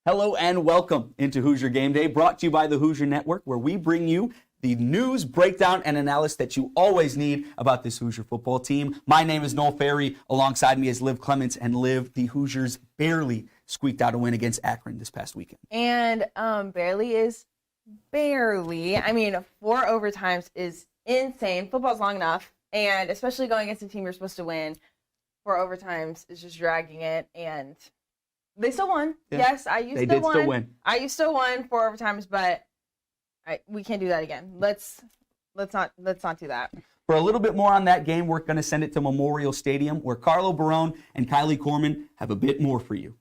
Hello and welcome into Hoosier Gameday, brought to you by the Hoosier Network, where we bring you the news, breakdown, and analysis that you always need about this Hoosier football team. My name is Noel Fary. Alongside me is Liv Clements, and Liv, the Hoosiers barely squeaked out a win against Akron this past weekend. And barely is barely. I mean, 4 overtimes is insane. Football's long enough, and especially going against a team you're supposed to win, 4 overtimes is just dragging it, and they still won. Yeah. Yes, I used to win. I used to win 4 overtimes, but we can't do that again. Let's not do that. For a little bit more on that game, we're going to send it to Memorial Stadium, where Carlo and Kylee have a bit more for you.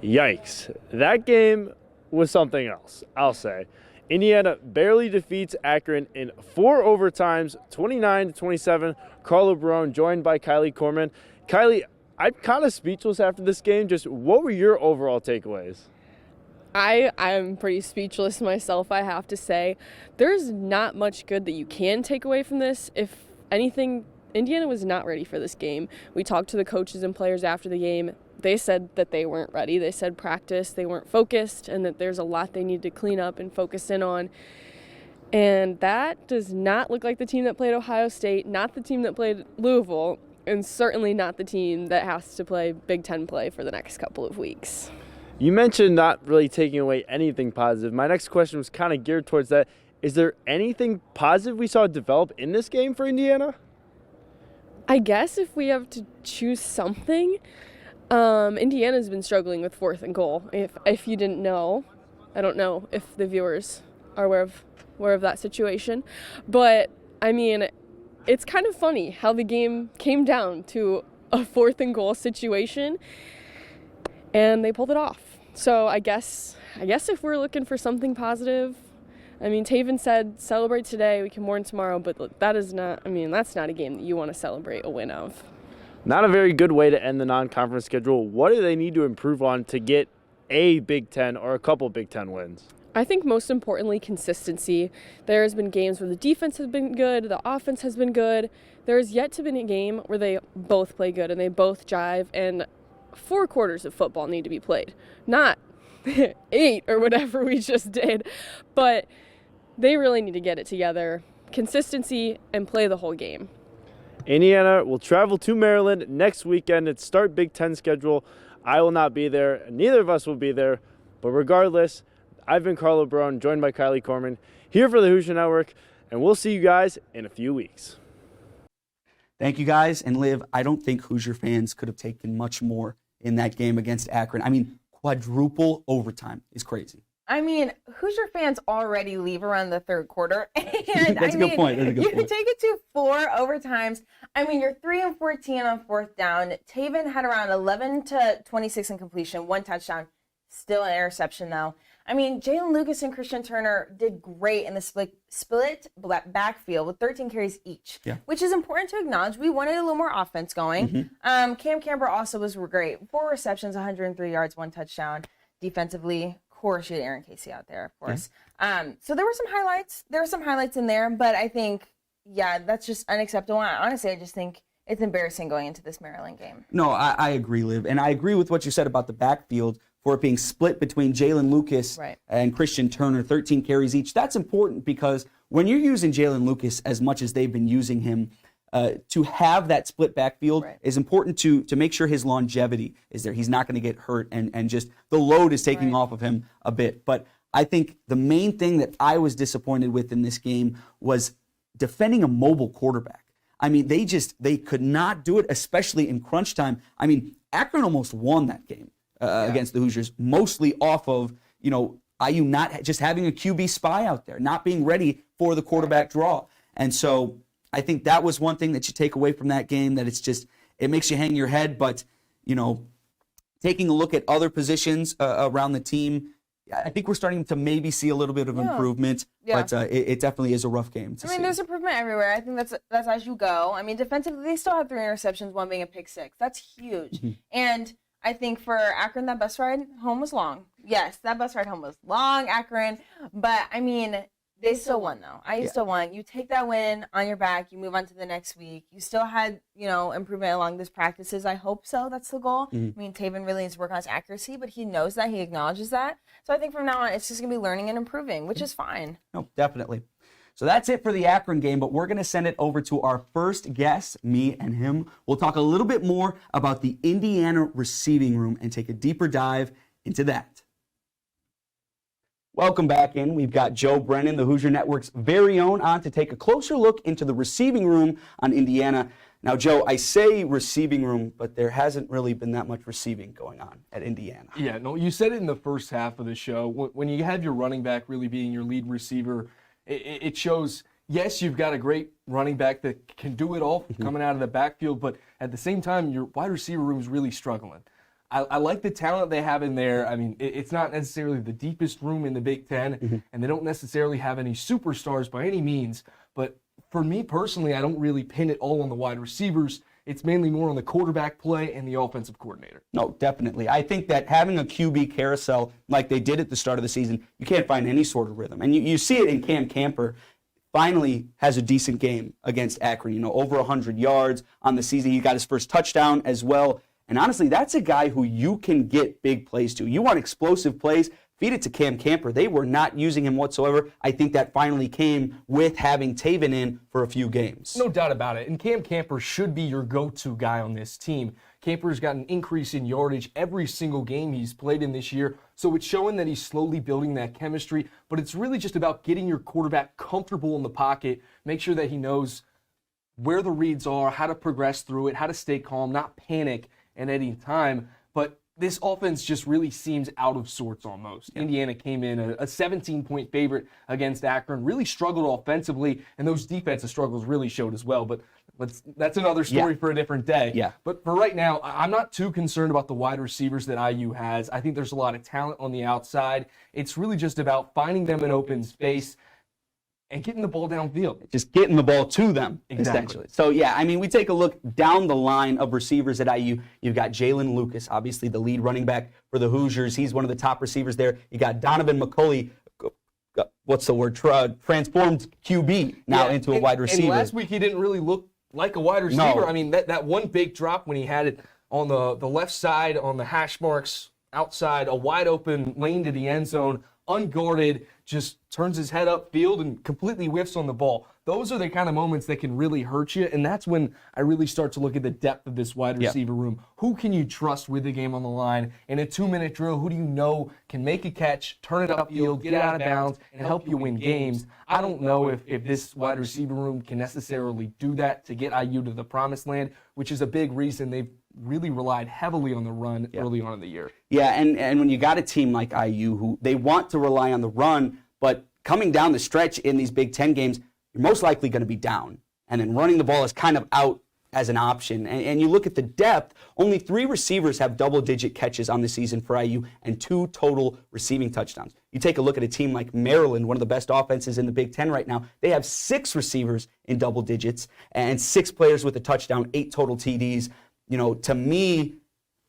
Yikes. That game was something else, I'll say. Indiana barely defeats Akron in 4 overtimes, 29-27. Carlo joined by Kylee. Kylee, I'm kind of speechless after this game. Just what were your overall takeaways? I'm pretty speechless myself, I have to say. There's not much good that you can take away from this. If anything, Indiana was not ready for this game. We talked to the coaches and players after the game. They said that they weren't ready. They said practice, they weren't focused, and that there's a lot they need to clean up and focus in on. And that does not look like the team that played Ohio State, not the team that played Louisville, and certainly not the team that has to play Big Ten play for the next couple of weeks. You mentioned not really taking away anything positive. My next question was kind of geared towards that. Is there anything positive we saw develop in this game for Indiana? I guess if we have to choose something, Indiana's been struggling with 4th and goal. If you didn't know, I don't know if the viewers are aware of that situation. But, I mean, it's kind of funny how the game came down to a 4th and goal situation, and they pulled it off. So I guess if we're looking for something positive, I mean, Taven said celebrate today, we can mourn tomorrow, but that's not a game that you want to celebrate a win of. Not a very good way to end the non-conference schedule. What do they need to improve on to get a Big Ten or a couple Big Ten wins? I think most importantly, consistency. There's been games where the defense has been good, the offense has been good. There's yet to be a game where they both play good and they both jive, and 4 quarters of football need to be played. Not 8 or whatever we just did, but they really need to get it together. Consistency and play the whole game. Indiana will travel to Maryland next weekend and start Big Ten schedule. I will not be there. Neither of us will be there. But regardless, I've been Carlo, joined by Kylee here for the Hoosier Network, and we'll see you guys in a few weeks. Thank you, guys. And Liv, I don't think Hoosier fans could have taken much more in that game against Akron. I mean, quadruple overtime is crazy. I mean, Hoosier fans already leave around the 3rd quarter. And That's a good point. You take it to 4 overtimes. I mean, you're 3 and 14 on 4th down. Taven had around 11 to 26 in completion, 1 touchdown. Still an interception, though. I mean, Jalen Lucas and Christian Turner did great in the split backfield with 13 carries each, which is important to acknowledge. We wanted a little more offense going. Cam Camber also was great. 4 receptions, 103 yards, 1 touchdown. Defensively, of course, you had Aaron Casey out there, of course. So there were some highlights. There were some highlights in there, but I think, that's just unacceptable. Honestly, I just think it's embarrassing going into this Maryland game. No, I agree, Liv. And I agree with what you said about the backfield for it being split between Jalen Lucas and Christian Turner, 13 carries each. That's important because when you're using Jalen Lucas as much as they've been using him, to have that split backfield is important to make sure his longevity is there. He's not going to get hurt, and just the load is taking off of him a bit. But I think the main thing that I was disappointed with in this game was defending a mobile quarterback. I mean, they could not do it, especially in crunch time. I mean, Akron almost won that game against the Hoosiers, mostly off of, IU not just having a QB spy out there, not being ready for the quarterback draw. And so I think that was one thing that you take away from that game, that it makes you hang your head. But, taking a look at other positions around the team, I think we're starting to maybe see a little bit of improvement, but it definitely is a rough game to see. There's improvement everywhere. I think that's as you go. I mean, defensively, they still have 3 interceptions, 1 being a pick 6. That's huge. And I think for Akron, that bus ride home was long. Yes, that bus ride home was long, Akron. But, I mean, They still won, though. IU still won. You take that win on your back. You move on to the next week. You still had, improvement along these practices. I hope so. That's the goal. I mean, Taven really needs to work on his accuracy, but he knows that. He acknowledges that. So I think from now on, it's just going to be learning and improving, which is fine. No, definitely. So that's it for the Akron game, but we're going to send it over to our first guest, me and him. We'll talk a little bit more about the Indiana receiving room and take a deeper dive into that. Welcome back in. We've got Joe Brennan, the Hoosier Network's very own, on to take a closer look into the receiving room on Indiana. Now, Joe, I say receiving room, but there hasn't really been that much receiving going on at Indiana. Yeah, no, you said it in the first half of the show. When you have your running back really being your lead receiver, it shows, yes, you've got a great running back that can do it all coming out of the backfield, but at the same time, your wide receiver room is really struggling. I like the talent they have in there. I mean, it's not necessarily the deepest room in the Big Ten, and they don't necessarily have any superstars by any means. But for me personally, I don't really pin it all on the wide receivers. It's mainly more on the quarterback play and the offensive coordinator. No, definitely. I think that having a QB carousel like they did at the start of the season, you can't find any sort of rhythm. And you see it in Cam Camper. Finally has a decent game against Akron, over 100 yards on the season. He got his first touchdown as well. And honestly, that's a guy who you can get big plays to. You want explosive plays, feed it to Cam Camper. They were not using him whatsoever. I think that finally came with having Taven in for a few games. No doubt about it. And Cam Camper should be your go-to guy on this team. Camper's got an increase in yardage every single game he's played in this year. So it's showing that he's slowly building that chemistry. But it's really just about getting your quarterback comfortable in the pocket, make sure that he knows where the reads are, how to progress through it, how to stay calm, not panic at any time. But this offense just really seems out of sorts almost. Yeah. Indiana came in a 17-point favorite against Akron, really struggled offensively, and those defensive struggles really showed as well. But that's another story for a different day. Yeah. But for right now, I'm not too concerned about the wide receivers that IU has. I think there's a lot of talent on the outside. It's really just about finding them in open space and getting the ball downfield. Just getting the ball to them, essentially. So, yeah, I mean, we take a look down the line of receivers at IU. You've got Jalen Lucas, obviously the lead running back for the Hoosiers. He's one of the top receivers there. You got Donovan McCulley, transformed QB now into a wide receiver. And last week he didn't really look like a wide receiver. No. I mean, that one big drop when he had it on the left side on the hash marks outside, a wide open lane to the end zone, unguarded, just turns his head upfield and completely whiffs on the ball. Those are the kind of moments that can really hurt you, and that's when I really start to look at the depth of this wide receiver room. Who can you trust with the game on the line? In a 2-minute drill, who do you know can make a catch, turn it upfield, get out of bounds, and help you win games? I don't know if this wide receiver room can necessarily do that to get IU to the promised land, which is a big reason they've really relied heavily on the run early on in the year. Yeah, and when you got a team like IU who they want to rely on the run, but coming down the stretch in these Big Ten games, you're most likely going to be down. And then running the ball is kind of out as an option. And you look at the depth, only 3 receivers have double-digit catches on the season for IU and 2 total receiving touchdowns. You take a look at a team like Maryland, one of the best offenses in the Big Ten right now. They have 6 receivers in double digits and 6 players with a touchdown, 8 total TDs. To me,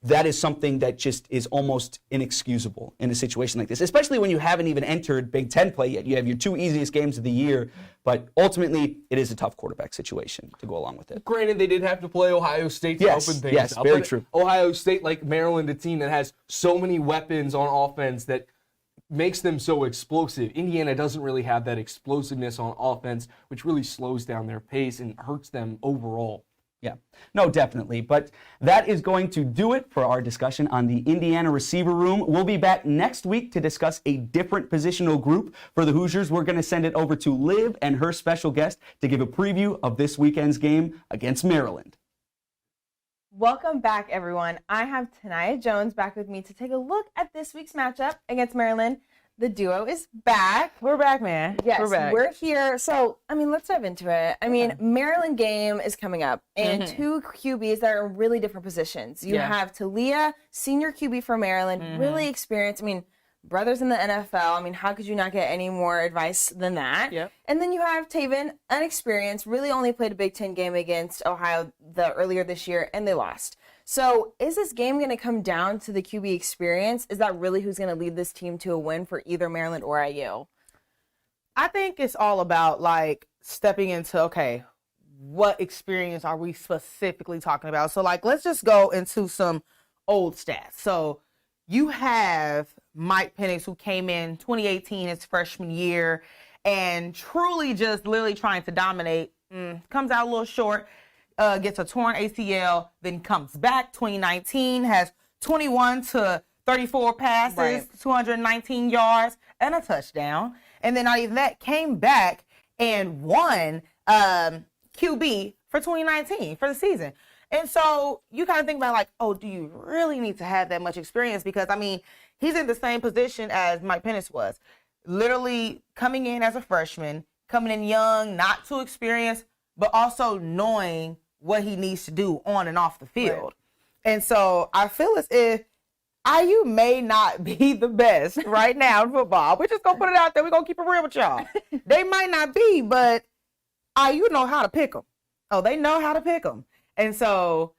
that is something that just is almost inexcusable in a situation like this, especially when you haven't even entered Big Ten play yet. You have your 2 easiest games of the year, but ultimately it is a tough quarterback situation to go along with it. Granted, they did have to play Ohio State to open things yes, up. Very true. Ohio State, like Maryland, a team that has so many weapons on offense that makes them so explosive. Indiana doesn't really have that explosiveness on offense, which really slows down their pace and hurts them overall. Yeah, no, definitely. But that is going to do it for our discussion on the Indiana receiver room. We'll be back next week to discuss a different positional group for the Hoosiers. We're going to send it over to Liv and her special guest to give a preview of this weekend's game against Maryland. Welcome back, everyone. I have Taniya Jones back with me to take a look at this week's matchup against Maryland. The duo is back. We're back, man. Yes, we're back. We're here. So, let's dive into it. Maryland game is coming up, and 2 QBs that are in really different positions. You have Taniya, senior QB for Maryland, really experienced. Brothers in the NFL. How could you not get any more advice than that? Yep. And then you have Taven, unexperienced, really only played a Big Ten game against Ohio earlier this year, and they lost. So is this game going to come down to the QB experience? Is that really who's going to lead this team to a win for either Maryland or IU? I think it's all about like stepping into, okay, what experience are we specifically talking about? So like, let's just go into some old stats. So you have Mike Penix, who came in 2018, his freshman year, and truly just literally trying to dominate, comes out a little short, gets a torn ACL, then comes back 2019, has 21 to 34 passes, right, 219 yards, and a touchdown. And then not even that, came back and won QB for 2019 for the season. And so you kind of think about like, oh, do you really need to have that much experience? Because, I mean, he's in the same position as Mike Penix was. Literally coming in as a freshman, coming in young, not too experienced, but also knowing what he needs to do on and off the field. Right. And so I feel as if IU may not be the best right now in football. We're just going to put it out there. We're going to keep it real with y'all. They might not be, but IU know how to pick them. Oh, they know how to pick them. And so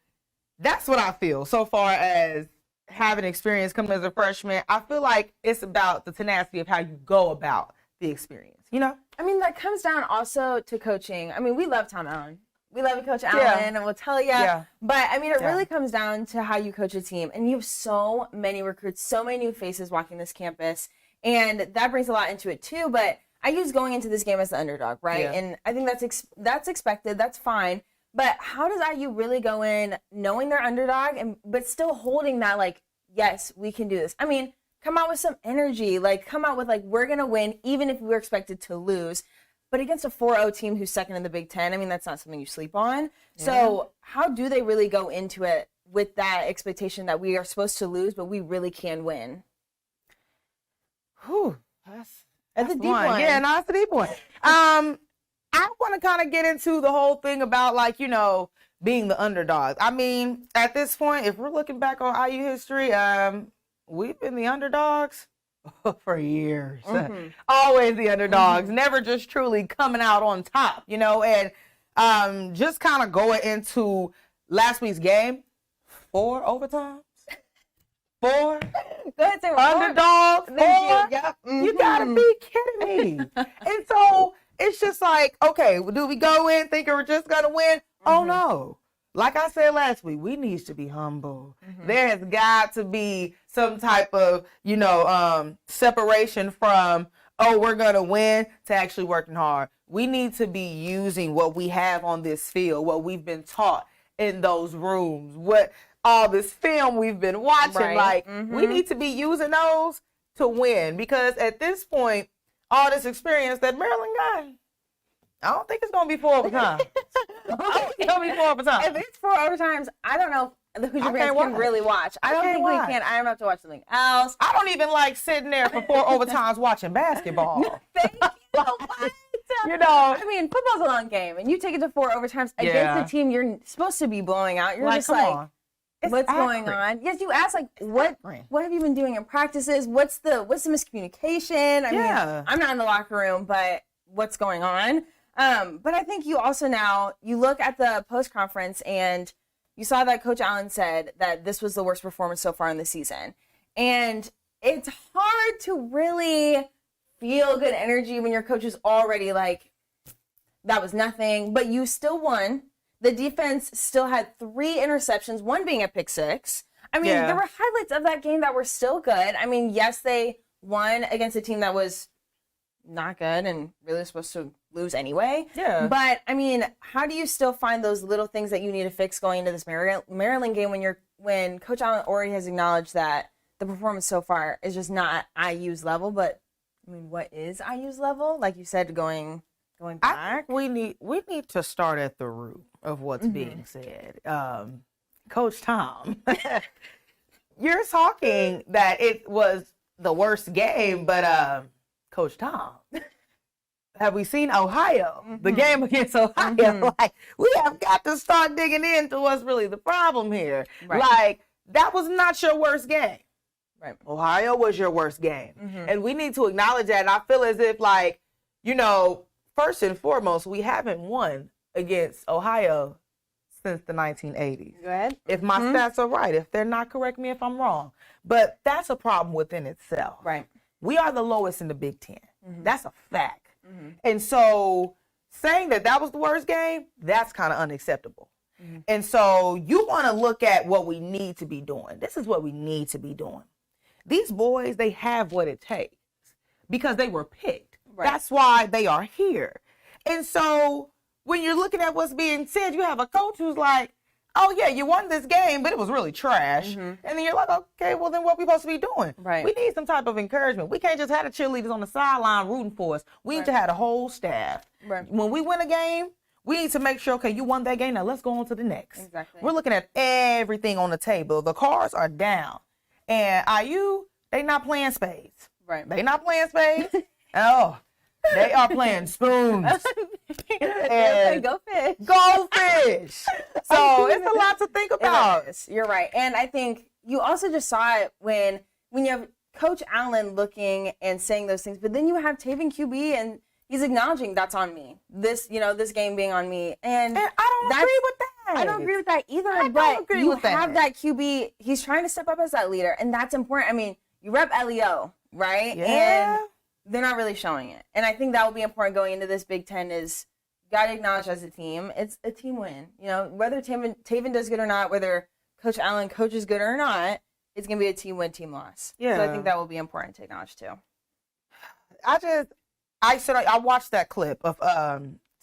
that's what I feel so far as having experience coming as a freshman. I feel like it's about the tenacity of how you go about the experience, you know? I mean, that comes down also to coaching. I mean, we love Tom Allen. We love Coach Allen, and we'll tell you. Yeah. But, I mean, it really comes down to how you coach a team. And you have so many recruits, so many new faces walking this campus. And that brings a lot into it, too. But IU's going into this game as the underdog, right? Yeah. And I think that's expected. That's fine. But how does IU really go in knowing they're underdog, but still holding that, like, yes, we can do this? I mean, come out with some energy. Like, come out with, like, we're going to win even if we're expected to lose. But against a 4-0 team who's second in the Big Ten, I mean, that's not something you sleep on. Yeah. So how do they really go into it with that expectation that we are supposed to lose, but we really can win? Whew, that's a deep one. Yeah, no, that's a deep one. I want to kind of get into the whole thing about, like, you know, being the underdog. I mean, at this point, if we're looking back on IU history, we've been the underdogs for years. Mm-hmm. Always the underdogs, never just truly coming out on top, you know? And just kind of going into last week's game, 4 overtimes. 4 underdogs. 4. Yep. Mm-hmm. You gotta be kidding me. And so it's just like, okay, do we go in thinking we're just gonna win? Mm-hmm. Oh no. Like I said last week, we need to be humble. Mm-hmm. There has got to be some type of, you know, separation from, oh, we're going to win, to actually working hard. We need to be using what we have on this field, what we've been taught in those rooms, what all this film we've been watching. Right. Like, we need to be using those to win. Because at this point, all this experience that Maryland got, I don't think it's going to be 4 overtime. I don't think it's going to be 4 overtime. If it's 4 overtimes, I don't know if the Hoosier fans can really watch. I don't think we can. I'm going to have to watch something else. I don't even like sitting there for 4 overtimes watching basketball. Thank you. You know. I mean, football's a long game, and you take it to 4 overtimes against the team you're supposed to be blowing out. You're just like, what's going on? Yes, you ask, like, what have you been doing in practices? What's the miscommunication? I mean, I'm not in the locker room, but what's going on? But I think you also now, you look at the post-conference and you saw that Coach Allen said that this was the worst performance so far in the season. And it's hard to really feel good energy when your coach is already like, that was nothing, but you still won. The defense still had 3 interceptions, 1 being a pick 6. I mean, there were highlights of that game that were still good. I mean, yes, they won against a team that was not good and really supposed to lose anyway. Yeah. But I mean, how do you still find those little things that you need to fix going into this Maryland game when Coach Allen already has acknowledged that the performance so far is just not IU's level? But I mean, what is IU's level? Like you said, going back. We need to start at the root of what's being said. Coach Tom, you're talking that it was the worst game, but Coach Tom, have we seen Ohio? The game against Ohio? Like, we have got to start digging into what's really the problem here. Right. Like, that was not your worst game. Right. Ohio was your worst game. And we need to acknowledge that. And I feel as if, like, you know, first and foremost, we haven't won against Ohio since the 1980s. Go ahead. If my stats are right. If they're not, correct me if I'm wrong. But that's a problem within itself. Right. We are the lowest in the Big Ten. That's a fact. And so saying that was the worst game, that's kind of unacceptable. And so you want to look at what we need to be doing. This is what we need to be doing. These boys, they have what it takes because they were picked. Right. That's why they are here. And so when you're looking at what's being said, you have a coach who's like, oh, yeah, you won this game, but it was really trash. And then you're like, okay, well, then what are we supposed to be doing? Right. We need some type of encouragement. We can't just have the cheerleaders on the sideline rooting for us. We need to have the whole staff. Right. When we win a game, we need to make sure, okay, you won that game. Now let's go on to the next. Exactly. We're looking at everything on the table. The cards are down. And IU, they not playing spades. Right. They not playing spades. Oh, they are playing spoons. And go fish. Go fish. So it's a lot to think about. You're right. And I think you also just saw it when you have Coach Allen looking and saying those things, but then you have Taven QB and he's acknowledging that's on me. This game being on me. And I don't agree with that. I don't agree with that either. But you have that QB. He's trying to step up as that leader, and that's important. I mean, you rep LEO, right? Yeah. And they're not really showing it. And I think that will be important going into this Big Ten is got to acknowledge as a team. It's a team win. You know, whether Taven does good or not, whether Coach Allen coaches good or not, it's going to be a team win, team loss. Yeah. So I think that will be important to acknowledge too. I watched that clip of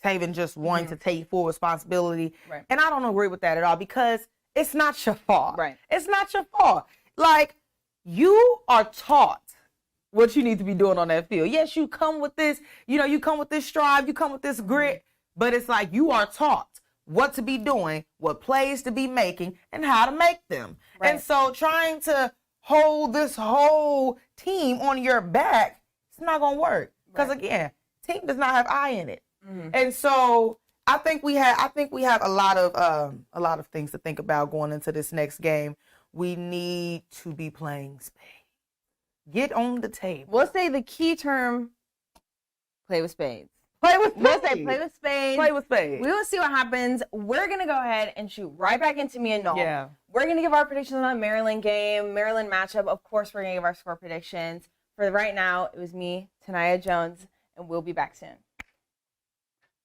Taven just wanting to take full responsibility. Right. And I don't agree with that at all because it's not your fault. Right. It's not your fault. Like, you are taught what you need to be doing on that field. Yes, you come with this, you come with this strive, you come with this grit, but it's like you are taught what to be doing, what plays to be making, and how to make them. Right. And so trying to hold this whole team on your back, it's not going to work. Because again, team does not have I in it. And so I think we have a lot of things to think about going into this next game. We need to be playing spades. Get on the table. We'll say the key term, play with spades. Play with spades. We'll say play with spades. Play with spades. We will see what happens. We're going to go ahead and shoot right back into me and Noel. Yeah. We're going to give our predictions on the Maryland game, Maryland matchup. Of course, we're going to give our score predictions. For right now, it was me, Taniya Jones, and we'll be back soon.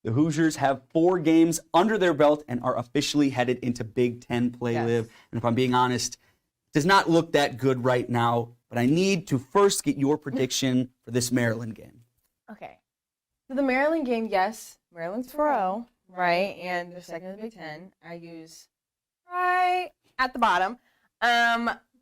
The Hoosiers have 4 games under their belt and are officially headed into Big Ten play, Liv. And if I'm being honest, it does not look that good right now. But I need to first get your prediction for this Maryland game. Okay. So the Maryland game, yes, Maryland's 4-0, right? And they're second in the Big Ten. I use right at the bottom.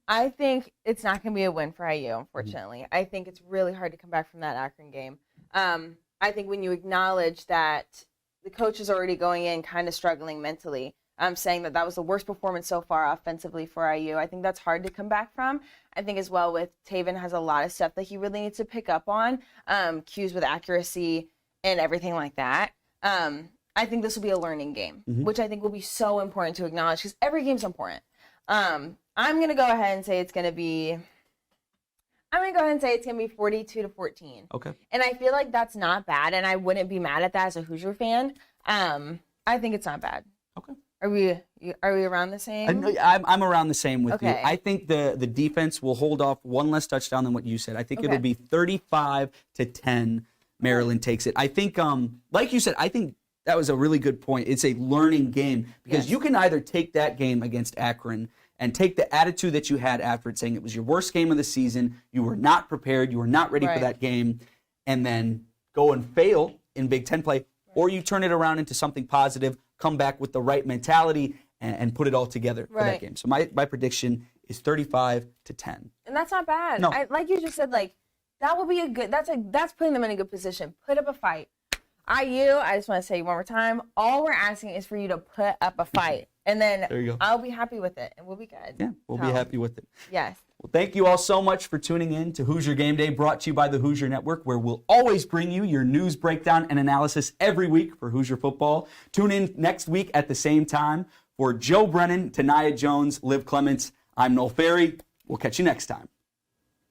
I think it's not going to be a win for IU, unfortunately. I think it's really hard to come back from that Akron game. I think when you acknowledge that the coach is already going in kind of struggling mentally, saying that was the worst performance so far offensively for IU, I think that's hard to come back from. I think as well with Taven has a lot of stuff that he really needs to pick up on, cues with accuracy and everything like that. I think this will be a learning game, which I think will be so important to acknowledge because every game's important. I'm going to go ahead and say it's going to be 42-14. Okay. And I feel like that's not bad, and I wouldn't be mad at that as a Hoosier fan. I think it's not bad. Okay. Are we around the same? I'm around the same with you. I think the defense will hold off one less touchdown than what you said. I think it'll be 35-10. Maryland takes it. I think, like you said, I think that was a really good point. It's a learning game because you can either take that game against Akron and take the attitude that you had after it, saying it was your worst game of the season, you were not prepared, you were not ready for that game, and then go and fail in Big Ten play, or you turn it around into something positive, come back with the right mentality, and put it all together for that game. So my prediction is 35-10. And that's not bad. No. Like you just said, that will be that's putting them in a good position. Put up a fight. IU, I just want to say one more time, all we're asking is for you to put up a fight. And then there you go. I'll be happy with it, and we'll be good. Yeah, we'll be happy with it. Yes. Well, thank you all so much for tuning in to Hoosier Game Day, brought to you by the Hoosier Network, where we'll always bring you your news breakdown and analysis every week for Hoosier football. Tune in next week at the same time. For Joe Brennan, Taniya Jones, Liv Clements, I'm Noel Fary. We'll catch you next time.